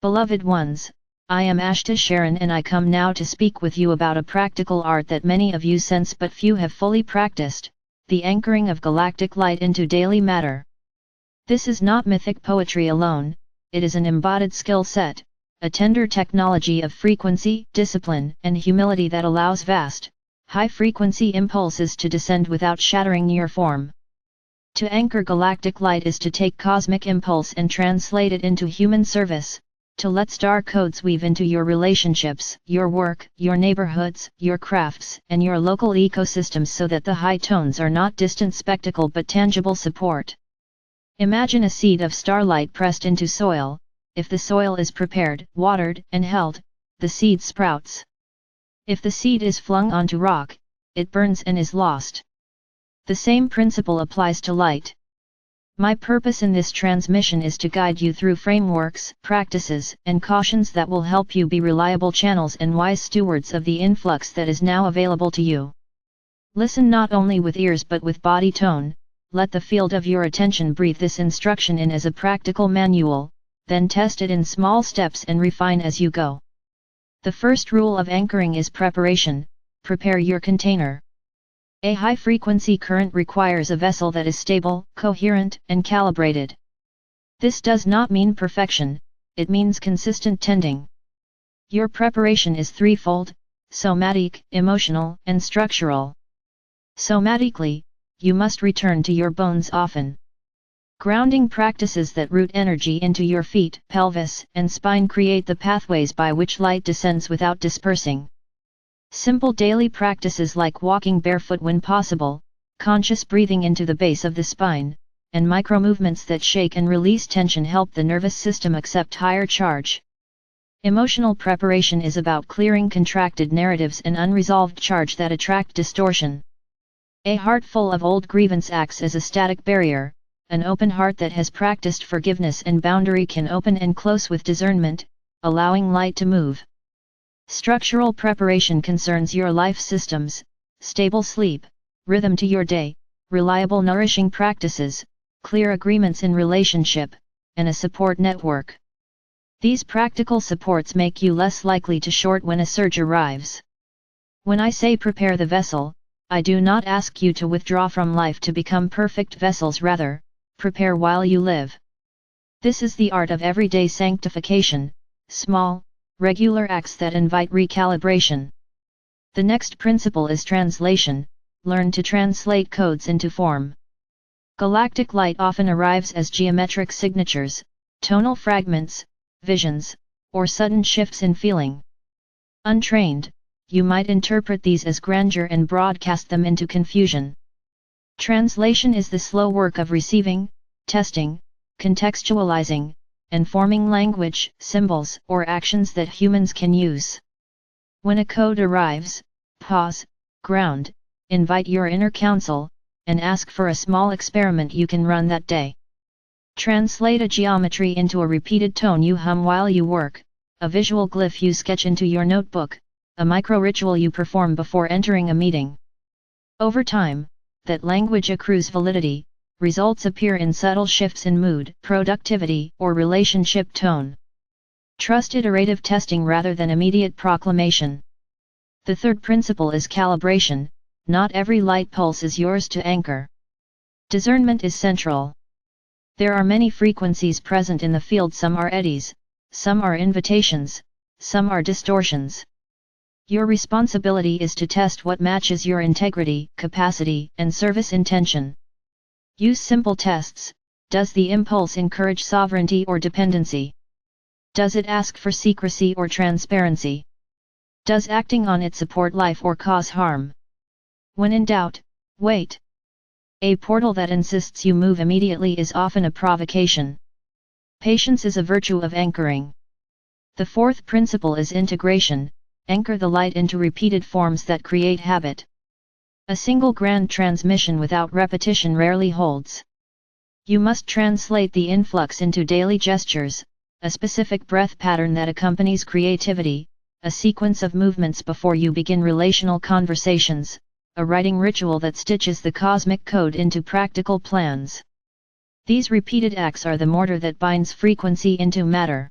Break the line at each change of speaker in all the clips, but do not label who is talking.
Beloved ones, I am Ashtar Sheran and I come now to speak with you about a practical art that many of you sense but few have fully practiced, the anchoring of galactic light into daily matter. This is not mythic poetry alone, it is an embodied skill set, a tender technology of frequency, discipline, and humility that allows vast, high-frequency impulses to descend without shattering your form. To anchor galactic light is to take cosmic impulse and translate it into human service, to let star codes weave into your relationships, your work, your neighborhoods, your crafts, and your local ecosystems so that the high tones are not distant spectacle but tangible support. Imagine a seed of starlight pressed into soil. If the soil is prepared, watered, and held, the seed sprouts. If the seed is flung onto rock, it burns and is lost. The same principle applies to light. My purpose in this transmission is to guide you through frameworks, practices, and cautions that will help you be reliable channels and wise stewards of the influx that is now available to you. Listen not only with ears but with body tone, let the field of your attention breathe this instruction in as a practical manual, then test it in small steps and refine as you go. The first rule of anchoring is preparation. Prepare your container. A high-frequency current requires a vessel that is stable, coherent, and calibrated. This does not mean perfection, it means consistent tending. Your preparation is threefold: somatic, emotional, and structural. Somatically, you must return to your bones often. Grounding practices that root energy into your feet, pelvis, and spine create the pathways by which light descends without dispersing. Simple daily practices like walking barefoot when possible, conscious breathing into the base of the spine, and micro-movements that shake and release tension help the nervous system accept higher charge. Emotional preparation is about clearing contracted narratives and unresolved charge that attract distortion. A heart full of old grievance acts as a static barrier. An open heart that has practiced forgiveness and boundary can open and close with discernment, allowing light to move. Structural preparation concerns your life systems: stable sleep, rhythm to your day, reliable nourishing practices, clear agreements in relationship, and a support network. These practical supports make you less likely to short when a surge arrives. When I say prepare the vessel, I do not ask you to withdraw from life to become perfect vessels, rather, prepare while you live. This is the art of everyday sanctification, small, regular acts that invite recalibration. The next principle is translation. Learn to translate codes into form. Galactic light often arrives as geometric signatures, tonal fragments, visions, or sudden shifts in feeling. Untrained, you might interpret these as grandeur and broadcast them into confusion. Translation is the slow work of receiving, testing, contextualizing, and forming language, symbols, or actions that humans can use. When a code arrives, pause, ground, invite your inner counsel, and ask for a small experiment you can run that day. Translate a geometry into a repeated tone you hum while you work, a visual glyph you sketch into your notebook, a micro-ritual you perform before entering a meeting. Over time, that language accrues validity. Results appear in subtle shifts in mood, productivity, or relationship tone. Trust iterative testing rather than immediate proclamation. The third principle is calibration. Not every light pulse is yours to anchor. Discernment is central. There are many frequencies present in the field. Some are eddies, some are invitations, some are distortions. Your responsibility is to test what matches your integrity, capacity, and service intention. Use simple tests. Does the impulse encourage sovereignty or dependency? Does it ask for secrecy or transparency? Does acting on it support life or cause harm? When in doubt, wait. A portal that insists you move immediately is often a provocation. Patience is a virtue of anchoring. The fourth principle is integration. Anchor the light into repeated forms that create habit. A single grand transmission without repetition rarely holds. You must translate the influx into daily gestures, a specific breath pattern that accompanies creativity, a sequence of movements before you begin relational conversations, a writing ritual that stitches the cosmic code into practical plans. These repeated acts are the mortar that binds frequency into matter.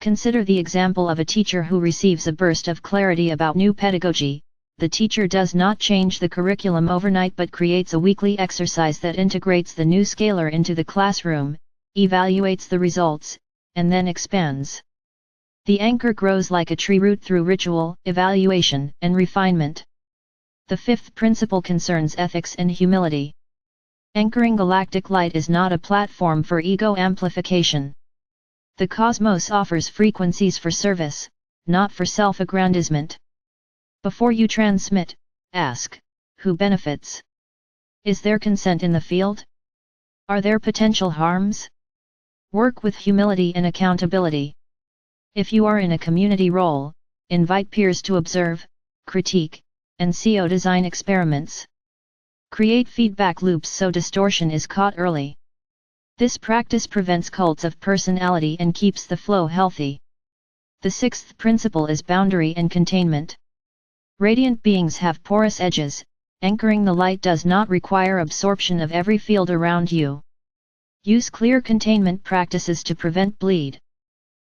Consider the example of a teacher who receives a burst of clarity about new pedagogy. The teacher does not change the curriculum overnight but creates a weekly exercise that integrates the new scalar into the classroom, evaluates the results, and then expands. The anchor grows like a tree root through ritual, evaluation, and refinement. The fifth principle concerns ethics and humility. Anchoring galactic light is not a platform for ego amplification. The cosmos offers frequencies for service, not for self-aggrandizement. Before you transmit, ask, who benefits? Is there consent in the field? Are there potential harms? Work with humility and accountability. If you are in a community role, invite peers to observe, critique, and design experiments. Create feedback loops so distortion is caught early. This practice prevents cults of personality and keeps the flow healthy. The sixth principle is boundary and containment. Radiant beings have porous edges. Anchoring the light does not require absorption of every field around you. Use clear containment practices to prevent bleed.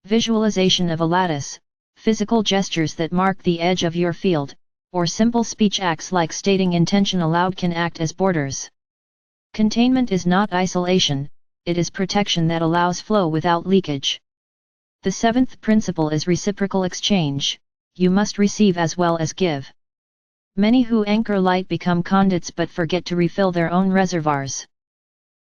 Visualization of a lattice, physical gestures that mark the edge of your field, or simple speech acts like stating intention aloud can act as borders. Containment is not isolation, it is protection that allows flow without leakage. The seventh principle is reciprocal exchange. You must receive as well as give. Many who anchor light become conduits but forget to refill their own reservoirs.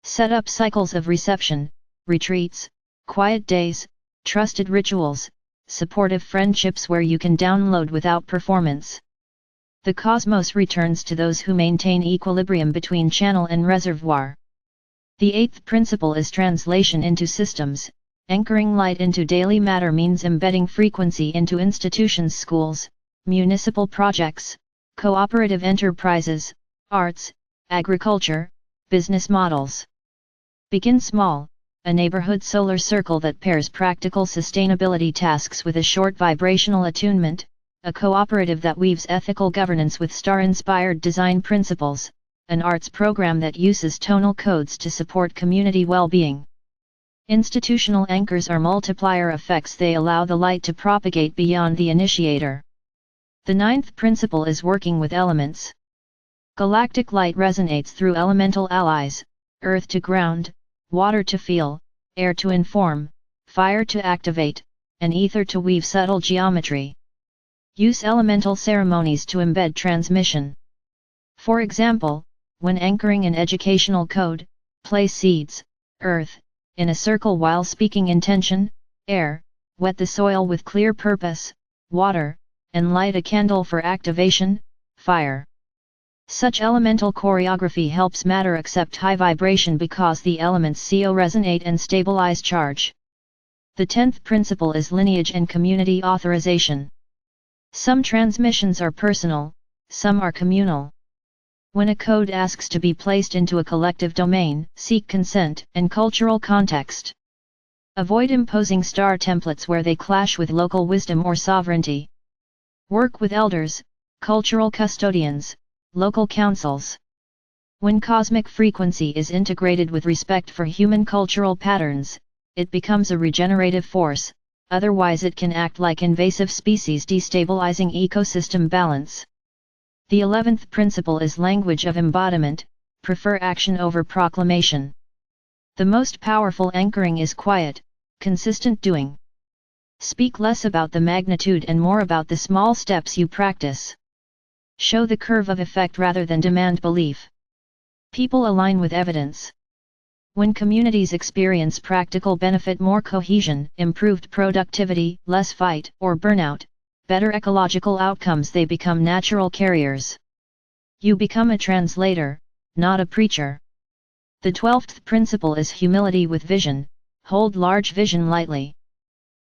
Set up cycles of reception, retreats, quiet days, trusted rituals, supportive friendships where you can download without performance. The cosmos returns to those who maintain equilibrium between channel and reservoir. The eighth principle is translation into systems. Anchoring light into daily matter means embedding frequency into institutions, schools, municipal projects, cooperative enterprises, arts, agriculture, business models. Begin small, a neighborhood solar circle that pairs practical sustainability tasks with a short vibrational attunement, a cooperative that weaves ethical governance with star-inspired design principles, an arts program that uses tonal codes to support community well-being. Institutional anchors are multiplier effects. They allow the light to propagate beyond the initiator. The ninth principle is working with elements. Galactic light resonates through elemental allies, earth to ground, water to feel, air to inform, fire to activate, and ether to weave subtle geometry. Use elemental ceremonies to embed transmission. For example, when anchoring an educational code, place seeds, earth, in a circle while speaking intention, air, wet the soil with clear purpose, water, and light a candle for activation, fire. Such elemental choreography helps matter accept high vibration because the elements resonate and stabilize charge. The 10th principle is lineage and community authorization. Some transmissions are personal, some are communal. When a code asks to be placed into a collective domain, seek consent and cultural context. Avoid imposing star templates where they clash with local wisdom or sovereignty. Work with elders, cultural custodians, local councils. When cosmic frequency is integrated with respect for human cultural patterns, it becomes a regenerative force, otherwise it can act like invasive species destabilizing ecosystem balance. The 11th principle is language of embodiment, prefer action over proclamation. The most powerful anchoring is quiet, consistent doing. Speak less about the magnitude and more about the small steps you practice. Show the curve of effect rather than demand belief. People align with evidence. When communities experience practical benefit, more cohesion, improved productivity, less fight or burnout, better ecological outcomes, they become natural carriers. You become a translator, not a preacher. The 12th principle is humility with vision. Hold large vision lightly.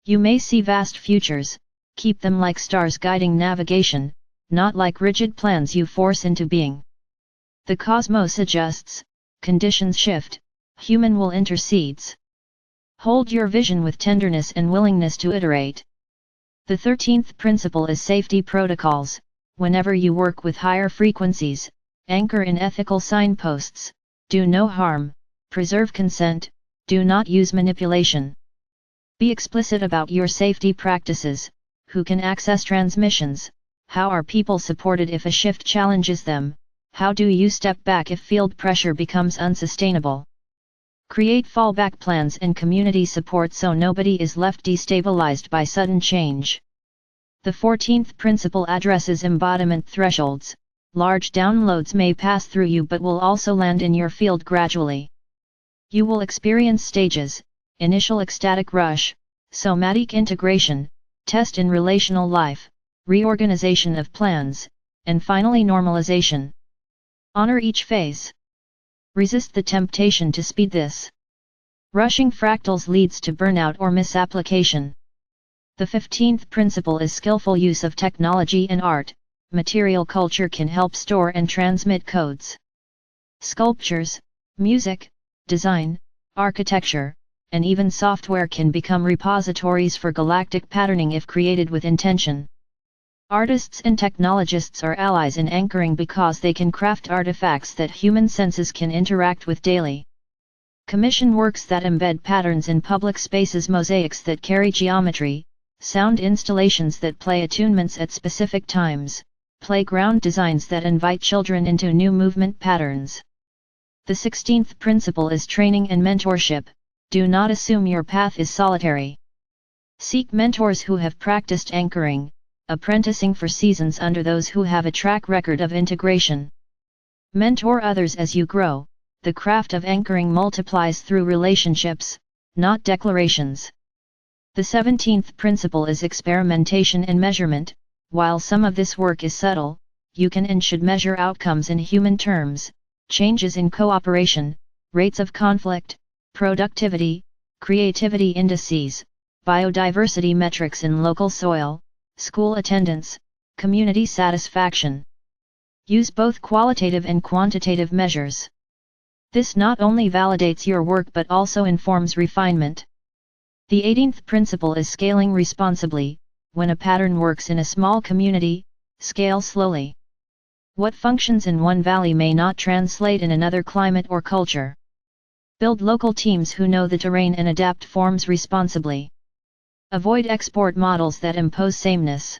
You may see vast futures, keep them like stars guiding navigation, not like rigid plans you force into being. The cosmos adjusts, conditions shift, human will intercedes. Hold your vision with tenderness and willingness to iterate. The 13th principle is safety protocols. Whenever you work with higher frequencies, anchor in ethical signposts, do no harm, preserve consent, do not use manipulation. Be explicit about your safety practices. Who can access transmissions? How are people supported if a shift challenges them? How do you step back if field pressure becomes unsustainable? Create fallback plans and community support so nobody is left destabilized by sudden change. The 14th principle addresses embodiment thresholds. Large downloads may pass through you but will also land in your field gradually. You will experience stages: initial ecstatic rush, somatic integration, test in relational life, reorganization of plans, and finally normalization. Honor each phase. Resist the temptation to speed this. Rushing fractals leads to burnout or misapplication. The 15th principle is skillful use of technology and art. Material culture can help store and transmit codes. Sculptures, music, design, architecture, and even software can become repositories for galactic patterning if created with intention. Artists and technologists are allies in anchoring because they can craft artifacts that human senses can interact with daily. Commission works that embed patterns in public spaces, mosaics that carry geometry, sound installations that play attunements at specific times, playground designs that invite children into new movement patterns. The 16th principle is training and mentorship. Do not assume your path is solitary. Seek mentors who have practiced anchoring, apprenticing for seasons under those who have a track record of integration. Mentor others as you grow. The craft of anchoring multiplies through relationships, not declarations. The 17th principle is experimentation and measurement. While some of this work is subtle, you can and should measure outcomes in human terms: changes in cooperation, rates of conflict, productivity, creativity indices, biodiversity metrics in local soil, school attendance, community satisfaction. Use both qualitative and quantitative measures. This not only validates your work but also informs refinement. The 18th principle is scaling responsibly. When a pattern works in a small community, scale slowly. What functions in one valley may not translate in another climate or culture. Build local teams who know the terrain and adapt forms responsibly. Avoid export models that impose sameness.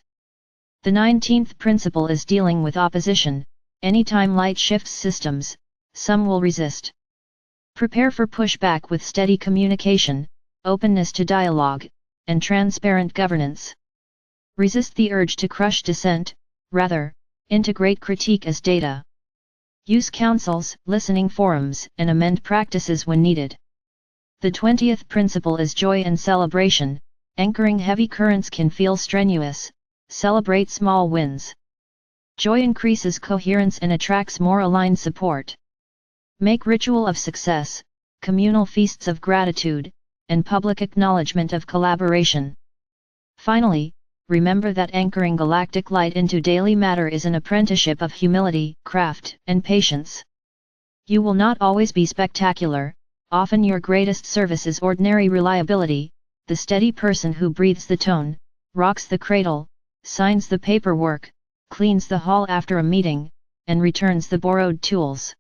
The 19th principle is dealing with opposition. Anytime light shifts systems, some will resist. Prepare for pushback with steady communication, openness to dialogue, and transparent governance. Resist the urge to crush dissent, rather, integrate critique as data. Use councils, listening forums, and amend practices when needed. The 20th principle is joy and celebration. Anchoring heavy currents can feel strenuous. Celebrate small wins. Joy increases coherence and attracts more aligned support. Make ritual of success, communal feasts of gratitude, and public acknowledgement of collaboration. Finally, remember that anchoring galactic light into daily matter is an apprenticeship of humility, craft, and patience. You will not always be spectacular. Often your greatest service is ordinary reliability, the steady person who breathes the tone, rocks the cradle, signs the paperwork, cleans the hall after a meeting, and returns the borrowed tools.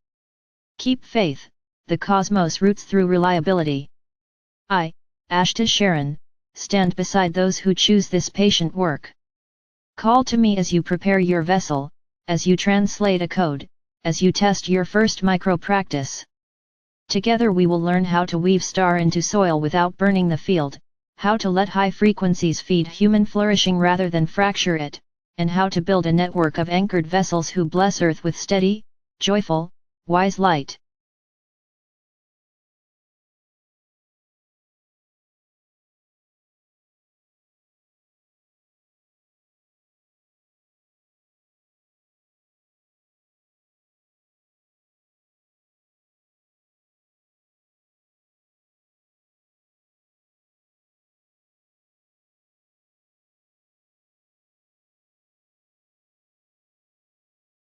Keep faith. The cosmos roots through reliability. I, Ashtar Sheran, stand beside those who choose this patient work. Call to me as you prepare your vessel, as you translate a code, as you test your first micro-practice. Together we will learn how to weave star into soil without burning the field, how to let high frequencies feed human flourishing rather than fracture it, and how to build a network of anchored vessels who bless Earth with steady, joyful, wise light.